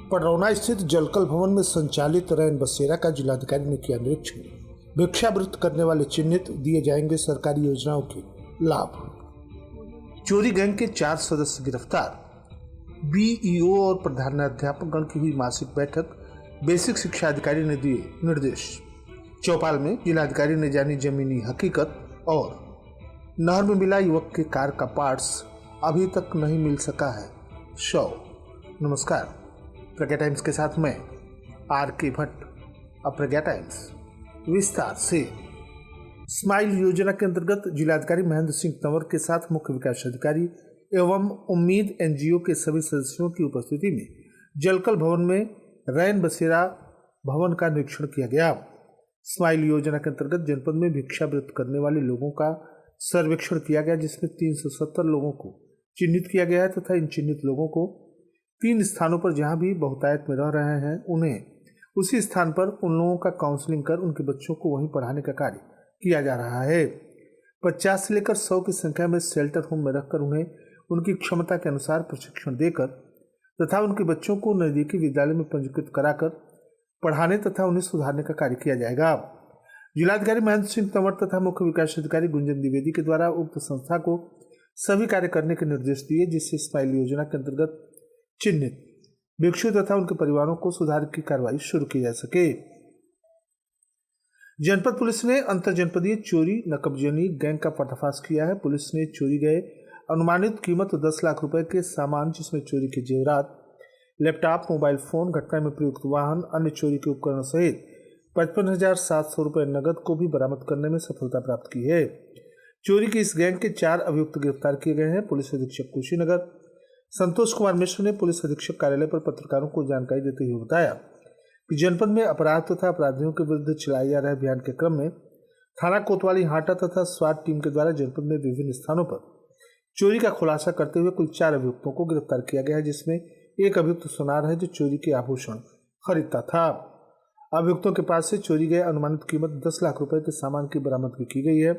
पडरौना स्थित जलकल भवन में संचालित रैन बसेरा का जिलाधिकारी ने किया निरीक्षण। भिक्षावृत्ति करने वाले चिन्हित दिए जाएंगे सरकारी योजनाओं के लाभ। चोरी गैंग के 4 सदस्य गिरफ्तार। बीईओ और प्रधानाध्यापकगण की हुई मासिक बैठक। बेसिक शिक्षा अधिकारी ने दिए निर्देश। चौपाल में जिलाधिकारी ने जानी जमीनी हकीकत और नहर में मिला युवक के कार का पार्ट्स अभी तक नहीं मिल सका है। नमस्कार, प्रज्ञा टाइम्स के साथ मैं आर.के. भट्ट। अब प्रज्ञा टाइम्स विस्तार से। स्माइल योजना के अंतर्गत जिलाधिकारी महेंद्र सिंह तंवर के साथ मुख्य विकास अधिकारी एवं उम्मीद एनजीओ के सभी सदस्यों की उपस्थिति में जलकल भवन में रैन बसेरा भवन का निरीक्षण किया गया। स्माइल योजना के अंतर्गत जनपद में भिक्षावृत्ति करने वाले लोगों का सर्वेक्षण किया गया, जिसमें 370 लोगों को चिन्हित किया गया है तथा इन चिन्हित लोगों को 3 स्थानों पर जहां भी बहुतायत में रह रहे हैं उन्हें उसी स्थान पर उन लोगों का काउंसलिंग कर उनके बच्चों को वहीं पढ़ाने का कार्य किया जा रहा है। 50 से लेकर 100 की संख्या में शेल्टर होम में रखकर उन्हें उनकी क्षमता के अनुसार प्रशिक्षण देकर तथा उनके बच्चों को नजदीकी विद्यालय में पंजीकृत कराकर पढ़ाने तथा उन्हें सुधारने का कार्य किया जाएगा। जिलाधिकारी महेंद्र सिंह तंवर तथा मुख्य विकास अधिकारी गुंजन द्विवेदी के द्वारा उक्त संस्था को सभी कार्य करने के निर्देश दिए, जिससे स्माइल योजना के अंतर्गत चिन्हित भिक्षु तथा उनके परिवारों को सुधार की कार्रवाई शुरू की जा सके। जनपद पुलिस ने अंतर जनपदीय चोरी नकबजनी गैंग का पर्दाफाश किया है। पुलिस ने चोरी गए अनुमानित कीमत 10 लाख रुपए के सामान, जिसमें चोरी के जेवरात, लैपटॉप, मोबाइल फोन, घटना में प्रयुक्त वाहन, अन्य चोरी के उपकरण सहित 55,700 रुपए नगद को भी बरामद करने में सफलता प्राप्त की है। चोरी की इस गैंग के 4 अभियुक्त गिरफ्तार किए गए हैं। पुलिस अधीक्षक कुशीनगर संतोष कुमार मिश्र ने पुलिस अधीक्षक कार्यालय पर पत्रकारों को जानकारी देते हुए बताया कि जनपद में अपराध तथा अपराधियों के विरुद्ध चलाए जा रहे अभियान के क्रम में थाना कोतवाली हाटा तथा स्वाट टीम के द्वारा जनपद में विभिन्न स्थानों पर चोरी का खुलासा करते हुए कुल 4 अभियुक्तों को गिरफ्तार किया गया है, जिसमें एक अभियुक्त सुनार है जो चोरी के आभूषण खरीदता था। अभियुक्तों के पास से चोरी गए अनुमानित कीमत 10 लाख रुपए के सामान की बरामदगी की गई है।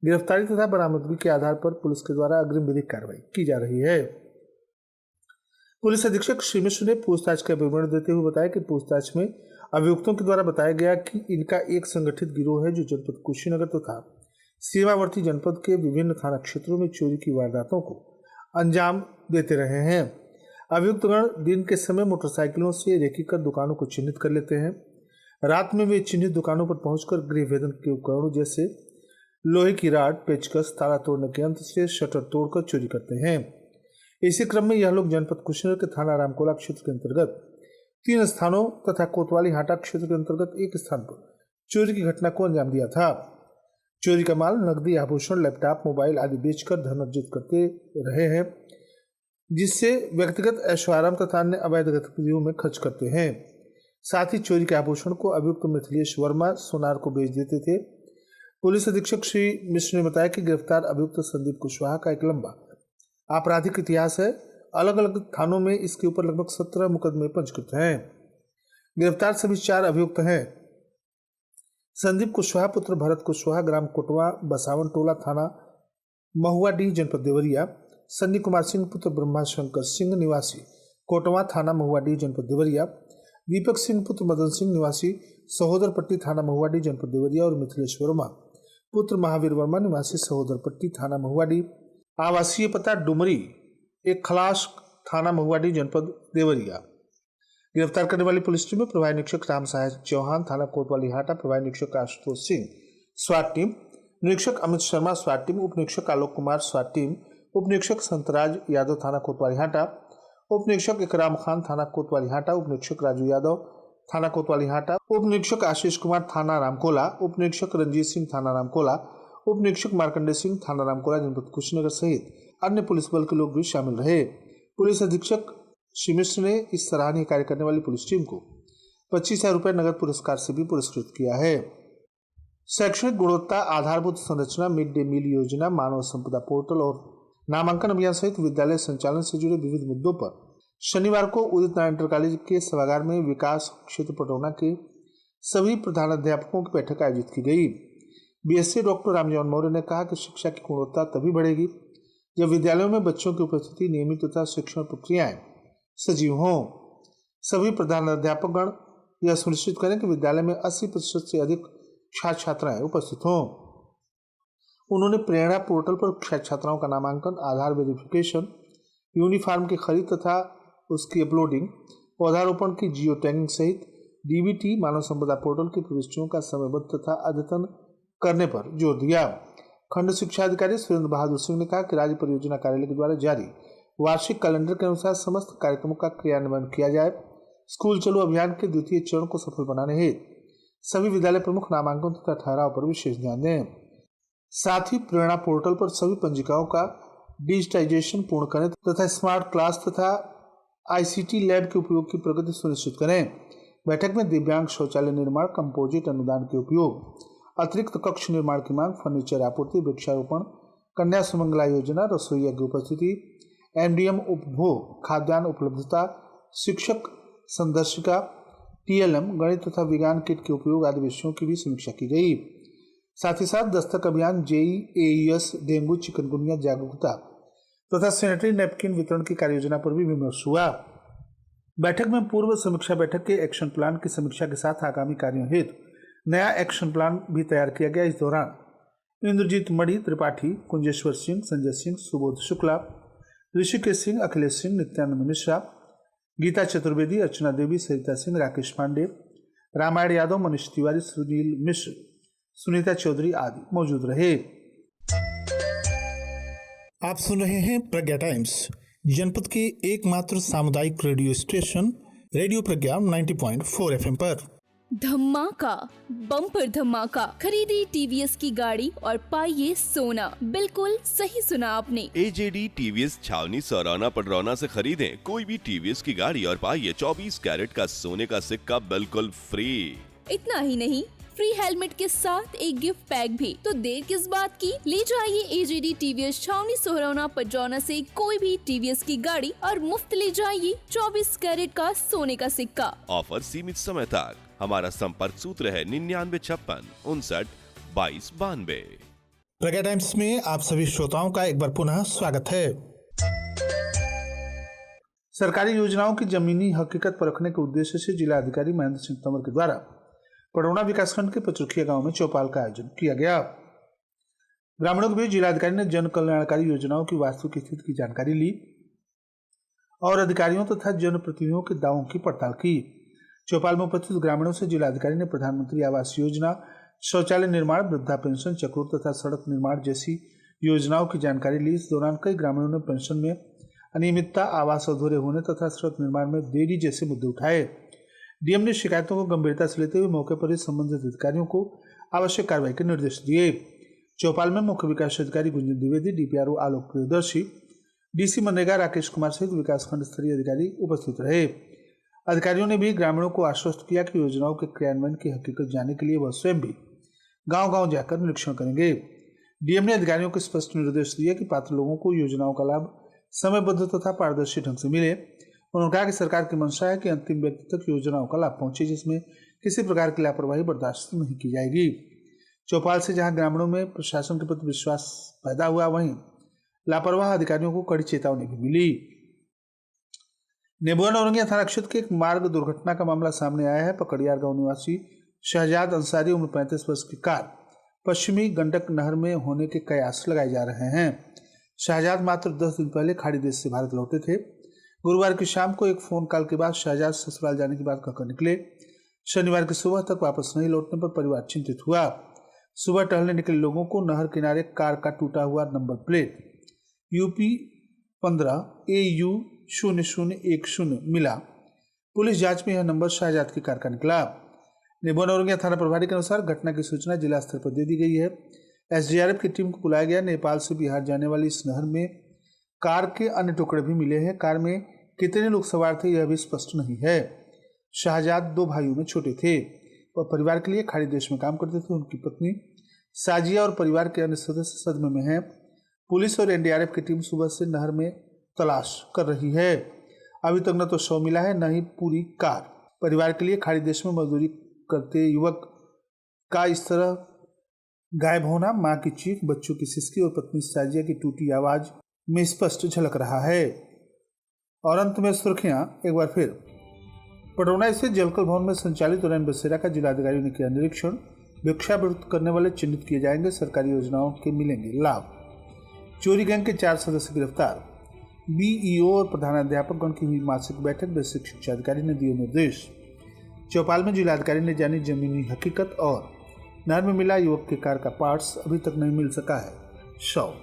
गिरफ्तारी तथा बरामदगी के आधार पर पुलिस के द्वारा अग्रिम विधिक कार्रवाई की जा रही है। पुलिस अधीक्षक श्री मिश्र ने पूछताछ का विवरण देते हुए बताया कि पूछताछ में अभियुक्तों के द्वारा बताया गया कि इनका एक संगठित गिरोह है जो जनपद कुशीनगर तथा सीमावर्ती जनपद के विभिन्न थाना क्षेत्रों में चोरी की वारदातों को अंजाम देते रहे हैं। अभियुक्तगण दिन के समय मोटरसाइकिलों से रेकी कर दुकानों को चिन्हित कर लेते हैं। रात में वे चिन्हित दुकानों पर पहुंचकर गृह भेदन के उपकरणों जैसे लोहे की राड, पेचकस, ताला तोड़ने के यंत्र से शटर तोड़कर चोरी करते हैं। इसी क्रम में यह लोग जनपद कुशीनगर के थाना रामकोला क्षेत्र के अंतर्गत 3 स्थानों तथा कोतवाली हाटा क्षेत्र के अंतर्गत एक स्थान पर चोरी की घटना को अंजाम दिया था। चोरी का माल, नकदी, आभूषण, लैपटॉप, मोबाइल आदि बेचकर धन अर्जित करते रहे हैं, जिससे व्यक्तिगत ऐशोआराम तथा अन्य अवैध गतिविधियों में खर्च करते हैं। साथ ही चोरी के आभूषण को अभियुक्त मिथिलेश वर्मा सोनार को बेच देते थे। पुलिस अधीक्षक श्री मिश्र ने बताया कि गिरफ्तार अभियुक्त संदीप कुशवाहा का एक लंबा आपराधिक इतिहास है। अलग अलग थानों में इसके ऊपर लगभग 17 मुकदमे पंजीकृत हैं। गिरफ्तार सभी 4 अभियुक्त हैं। संदीप कुशवाहा पुत्र भरत कुशवाहा, ग्राम कोटवा, बसावन टोला, थाना महुआडीह, जनपद देवरिया। सन्नी कुमार सिंह पुत्र ब्रह्माशंकर सिंह, निवासी कोटवा, थाना महुआडीह, जनपद देवरिया। दीपक सिंह पुत्र मदन सिंह, निवासी सहोदरपट्टी, थाना महुआडीह, जनपद देवरिया। और मिथिलेश वर्मा पुत्र महावीर वर्मा, निवासी सहोदरपट्टी, थाना महुआडीह। आवासीय पता डुमरी एक खलास, थाना महुआडीह, जनपद देवरिया। गिरफ्तार करने वाली पुलिस टीम में प्रभारी निरीक्षक राम सहाय चौहान, थाना कोतवाली हाटा, प्रभारी निरीक्षक आशुतोष सिंह स्वाट टीम, निरीक्षक अमित शर्मा स्वाट टीम, उप निरीक्षक आलोक कुमार स्वाट टीम, उप निरीक्षक संतराज यादव, थाना कोतवाली हाटा, उप निरीक्षक इकराम खान, थाना कोतवाली हाटा, उप निरीक्षक राजू यादव, थाना कोतवाली हाटा, उप निरीक्षक आशीष कुमार, थाना रामकोला, उप निरीक्षक रंजीत सिंह, थाना रामकोला, उप निरीक्षक मार्कंडे सिंह, थाना रामकोला, जनपद कुशीनगर सहित अन्य पुलिस बल के लोग भी शामिल रहे। पुलिस अधीक्षक श्री मिश्र ने इस सराहनीय कार्य करने वाली पुलिस टीम को 25,000 रुपये नगद पुरस्कार से भी पुरस्कृत किया है। शैक्षणिक गुणवत्ता, आधारभूत संरचना, मिड डे मील योजना, मानव संपदा पोर्टल और नामांकन अभियान सहित विद्यालय संचालन से जुड़े विविध मुद्दों पर शनिवार को उदित नारायण इंटर कॉलेज के सभागार में विकास क्षेत्र पडरौना के सभी प्रधानाध्यापकों की बैठक आयोजित की गई। बीएससी डॉक्टर रामजोहन मौर्य ने कहा कि शिक्षा की गुणवत्ता तभी बढ़ेगी जब विद्यालयों में बच्चों की उपस्थिति नियमित तथा शिक्षण प्रक्रियाएं सजीव हों। सभी प्रधानाध्यापकगण यह सुनिश्चित करें कि विद्यालय में 80% से अधिक छात्र छात्राएं उपस्थित हों। उन्होंने प्रेरणा पोर्टल पर छात्र छात्राओं का नामांकन, आधार वेरिफिकेशन, यूनिफॉर्म की खरीद तथा उसकी अपलोडिंग, पौधारोपण की जियो टैगिंग सहित डीबीटी मानव संपदा पोर्टल की प्रविष्टियों का समयबद्ध तथा अद्यतन करने पर जोर दिया। खंड शिक्षा अधिकारी सुरेंद्र बहादुर सिंह ने कहा कि राज्य परियोजना कार्यालय के द्वारा जारी वार्षिक कैलेंडर के अनुसार समस्त कार्यक्रमों का क्रियान्वयन किया जाए। स्कूल चलो अभियान के द्वितीय चरण को सफल बनाने हेतु सभी विद्यालय प्रमुख नामांकन तथा ठहराव पर विशेष ध्यान दें। साथ ही प्रेरणा पोर्टल पर सभी पंजिकाओं का डिजिटाइजेशन पूर्ण करें तथा स्मार्ट क्लास तथा आईसीटी लैब के उपयोग की प्रगति सुनिश्चित करें। बैठक में दिव्यांग शौचालय निर्माण, कंपोजिट अनुदान के उपयोग, अतिरिक्त कक्ष निर्माण की मांग, फर्नीचर आपूर्ति, वृक्षारोपण, कन्या सुमंगला योजना, रसोईया की उपस्थिति, एमडीएम उपभोग, खाद्यान्न उपलब्धता, शिक्षक संदर्शिका, टीएलएम, गणित तथा विज्ञान किट के उपयोग आदि विषयों की भी समीक्षा की गई। साथ ही साथ दस्तक अभियान, जेई, एईएस, डेंगू, चिकनगुनिया जागरूकता तथा सैनिटरी नैपकिन वितरण की कार्ययोजना पर भी विमर्श हुआ। बैठक में पूर्व समीक्षा बैठक के एक्शन प्लान की समीक्षा के साथ आगामी कार्यों हेतु नया एक्शन प्लान भी तैयार किया गया। इस दौरान इंद्रजीत मणि त्रिपाठी, कुंजेश्वर सिंह, संजय सिंह, सुबोध शुक्ला, ऋषिकेश सिंह, अखिलेश सिंह, नित्यानंद मिश्रा, गीता चतुर्वेदी, अर्चना देवी, सरिता सिंह, राकेश पांडे, रामायण यादव, मनीष तिवारी, सुनील मिश्र, सुनीता चौधरी आदि मौजूद रहे। आप सुन रहे हैं प्रज्ञा टाइम्स, जनपद के एकमात्र सामुदायिक रेडियो स्टेशन रेडियो प्रज्ञा 90.4 FM पर। धमाका, बम्पर धमाका, खरीदी टीवीएस की गाड़ी और पाइए सोना। बिल्कुल सही सुना आपने। एजेडी टीवीएस छावनी सौराना पडरौना से खरीदें कोई भी टीवीएस की गाड़ी और पाइए 24 कैरेट का सोने का सिक्का बिल्कुल फ्री। इतना ही नहीं, फ्री हेलमेट के साथ एक गिफ्ट पैक भी। तो देर किस बात की, ले जाइए एजेडी टीवीएस छावनी सोहरौना पडरौना से कोई भी टीवीएस की गाड़ी और मुफ्त ले जाइए 24 कैरेट का सोने का सिक्का। ऑफर सीमित समय तक। हमारा संपर्क सूत्र है 9956592292। प्रज्ञा टाइम्स में आप सभी श्रोताओं का एक बार पुनः स्वागत है। सरकारी योजनाओं की जमीनी हकीकत परखने के उद्देश्य से जिला अधिकारी महेंद्र सिंह तंवर के द्वारा पडरौना विकासखंड के पचरुखिया गांव में चौपाल का आयोजन किया गया। ग्रामीणों के बीच जिलाधिकारी ने जन कल्याणकारी योजनाओं की वास्तविक स्थिति की जानकारी ली और अधिकारियों तथा जनप्रतिनिधियों के दावों की पड़ताल की। चौपाल में उपस्थित ग्रामीणों से जिलाधिकारी ने प्रधानमंत्री आवास योजना, शौचालय निर्माण, वृद्धा पेंशन, चक्रोर तथा सड़क निर्माण जैसी योजनाओं की जानकारी ली। इस दौरान कई ग्रामीणों ने पेंशन में अनियमितता, आवास अधूरे होने तथा सड़क निर्माण में देरी जैसे मुद्दे उठाए। डीएम ने शिकायतों को गंभीरता से लेते हुए मौके पर ही संबंधित अधिकारियों को आवश्यक कार्रवाई के निर्देश दिए। चौपाल में मुख्य विकास अधिकारी गुंजन द्विवेदी, डीपीआरओ आलोक प्रियदर्शी, डीसी मनरेगा राकेश कुमार सहित विकासखंड स्तरीय अधिकारी उपस्थित रहे। अधिकारियों ने भी ग्रामीणों को आश्वस्त किया कि योजनाओं के क्रियान्वयन की हकीकत जानने के लिए वह स्वयं भी गांव-गांव जाकर निरीक्षण करेंगे। डीएम ने अधिकारियों को स्पष्ट निर्देश दिया कि पात्र लोगों को योजनाओं का लाभ समयबद्ध तथा पारदर्शी ढंग से मिले। उन्होंने कहा कि सरकार की मंशा है कि अंतिम व्यक्ति तक योजनाओं का लाभ पहुंचे, जिसमें किसी प्रकार की लापरवाही बर्दाश्त नहीं की जाएगी। चौपाल से जहां ग्रामीणों में प्रशासन के प्रति विश्वास पैदा हुआ, वहीं लापरवाह अधिकारियों को कड़ी चेतावनी भी मिली। नेबुआ नौरंगिया थाना क्षेत्र के एक मार्ग दुर्घटना का मामला सामने आया है। पकड़ियार गांव निवासी शहजाद अंसारी उम्र 35 वर्ष की कार पश्चिमी गंडक नहर में होने के कयास लगाए जा रहे हैं। शहजाद मात्र 10 दिन पहले खाड़ी देश से भारत लौटे थे। गुरुवार की शाम को एक फोन कॉल के बाद शहजाद ससुराल जाने की बात कहकर निकले। शनिवार की सुबह तक वापस नहीं लौटने पर परिवार चिंतित हुआ। सुबह टहलने निकले लोगों को नहर किनारे कार का टूटा हुआ नंबर प्लेट UP 15 AU 0010 मिला। पुलिस जांच में यह नंबर शहजाद की कार का निकला। नेबुआ नौरंगिया थाना प्रभारी के अनुसार घटना की सूचना जिला स्तर पर दे दी गई है। SDRF की टीम को बुलाया गया। नेपाल से बिहार जाने वाली इस नहर में कार के अन्य टुकड़े भी मिले हैं। कार में कितने लोग सवार थे यह भी स्पष्ट नहीं है। शहजाद 2 भाइयों में छोटे थे। वह परिवार के लिए खाड़ी देश में काम करते थे। उनकी पत्नी साजिया और परिवार के अन्य सदस्य सदमे में हैं। पुलिस और NDRF की टीम सुबह से नहर में तलाश कर रही है। अभी तक न तो शव मिला है, न ही पूरी कार। परिवार के लिए खाड़ी देश में मजदूरी करते युवक का इस तरह गायब होना मां की चीख, बच्चों की सिसकी और पत्नी साजिया की टूटी आवाज में स्पष्ट झलक रहा है। और अंत में सुर्खियां एक बार फिर। पटौना स्थित जलकल भवन में संचालित उड़ान बसेरा का जिलाधिकारी ने किया निरीक्षण। भिक्षावृत्ति करने वाले चिन्हित किए जाएंगे, सरकारी योजनाओं के मिलेंगे लाभ। चोरी गैंग के 4 सदस्य गिरफ्तार। बीईओ और प्रधानाध्यापकगण की हुई मासिक बैठक में शिक्षा अधिकारी ने दिए निर्देश। चौपाल में जिलाधिकारी ने जानी जमीनी हकीकत और नहर में मिला युवक के कार का पार्ट्स अभी तक नहीं मिल सका है शव।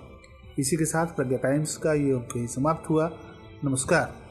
इसी के साथ प्रज्ञा टाइम्स का ये अंक यहीं समाप्त हुआ। नमस्कार।